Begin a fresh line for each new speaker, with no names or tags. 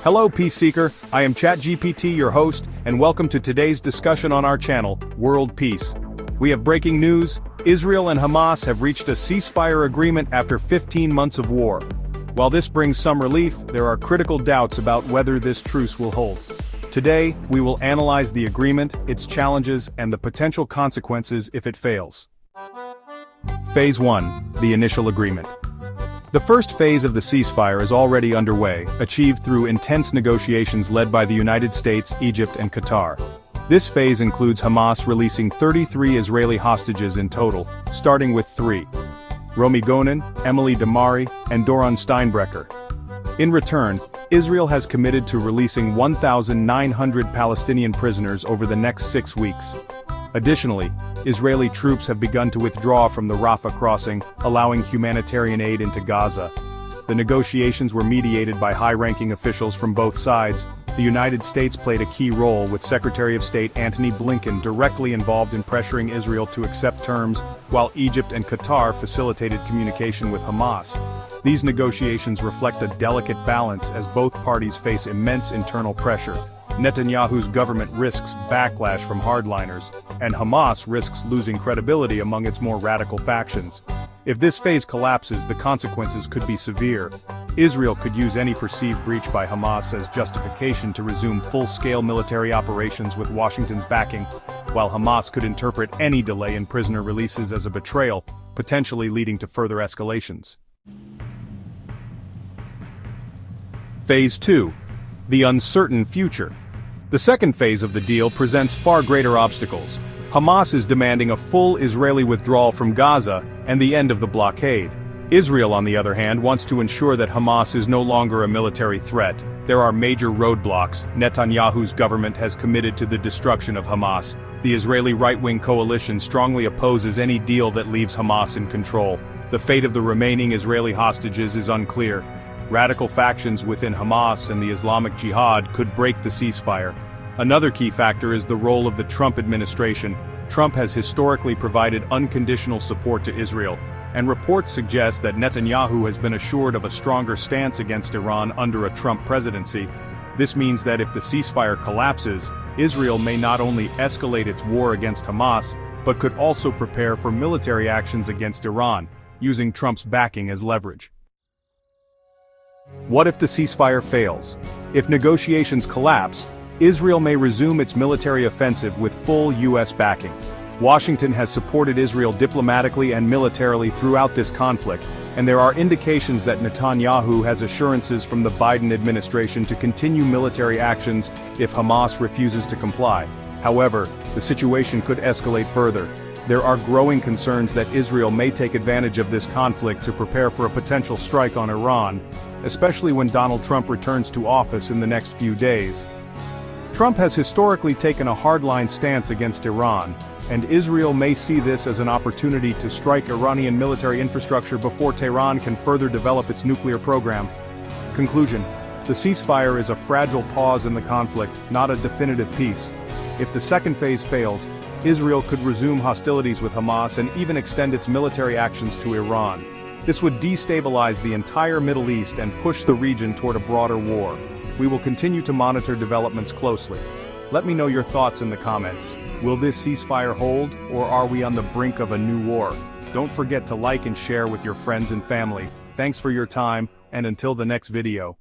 Hello Peace Seeker, I am ChatGPT, your host, and welcome to today's discussion on our channel, World Peace. We have breaking news: Israel and Hamas have reached a ceasefire agreement after 15 months of war. While this brings some relief, there are critical doubts about whether this truce will hold. Today, we will analyze the agreement, its challenges, and the potential consequences if it fails. Phase 1, the initial agreement. The first phase of the ceasefire is already underway, achieved through intense negotiations led by the United States, Egypt, and Qatar. This phase includes Hamas releasing 33 Israeli hostages in total, starting with 3. Romi Gonen, Emily Damari, and Doron Steinbrecher. In return, Israel has committed to releasing 1,900 Palestinian prisoners over the next 6 weeks. Additionally, Israeli troops have begun to withdraw from the Rafah crossing, allowing humanitarian aid into Gaza. The negotiations were mediated by high-ranking officials from both sides. The United States played a key role, with Secretary of State Antony Blinken directly involved in pressuring Israel to accept terms, while Egypt and Qatar facilitated communication with Hamas. These negotiations reflect a delicate balance as both parties face immense internal pressure. Netanyahu's government risks backlash from hardliners, and Hamas risks losing credibility among its more radical factions. If this phase collapses, the consequences could be severe. Israel could use any perceived breach by Hamas as justification to resume full-scale military operations with Washington's backing, while Hamas could interpret any delay in prisoner releases as a betrayal, potentially leading to further escalations. Phase 2. The uncertain future. The second phase of the deal presents far greater obstacles. Hamas is demanding a full Israeli withdrawal from Gaza and the end of the blockade. Israel, on the other hand, wants to ensure that Hamas is no longer a military threat. There are major roadblocks. Netanyahu's government has committed to the destruction of Hamas. The Israeli right-wing coalition strongly opposes any deal that leaves Hamas in control. The fate of the remaining Israeli hostages is unclear. Radical factions within Hamas and the Islamic Jihad could break the ceasefire. Another key factor is the role of the Trump administration. Trump has historically provided unconditional support to Israel, and reports suggest that Netanyahu has been assured of a stronger stance against Iran under a Trump presidency. This means that if the ceasefire collapses, Israel may not only escalate its war against Hamas, but could also prepare for military actions against Iran, using Trump's backing as leverage. What if the ceasefire fails? If negotiations collapse, Israel may resume its military offensive with full U.S. backing. Washington has supported Israel diplomatically and militarily throughout this conflict, and there are indications that Netanyahu has assurances from the Biden administration to continue military actions if Hamas refuses to comply. However, the situation could escalate further. There are growing concerns that Israel may take advantage of this conflict to prepare for a potential strike on Iran, especially when Donald Trump returns to office in the next few days. Trump has historically taken a hardline stance against Iran, and Israel may see this as an opportunity to strike Iranian military infrastructure before Tehran can further develop its nuclear program. Conclusion: the ceasefire is a fragile pause in the conflict, not a definitive peace. If the second phase fails, Israel could resume hostilities with Hamas and even extend its military actions to Iran. This would destabilize the entire Middle East and push the region toward a broader war. We will continue to monitor developments closely. Let me know your thoughts in the comments. Will this ceasefire hold, or are we on the brink of a new war? Don't forget to like and share with your friends and family. Thanks for your time, and until the next video.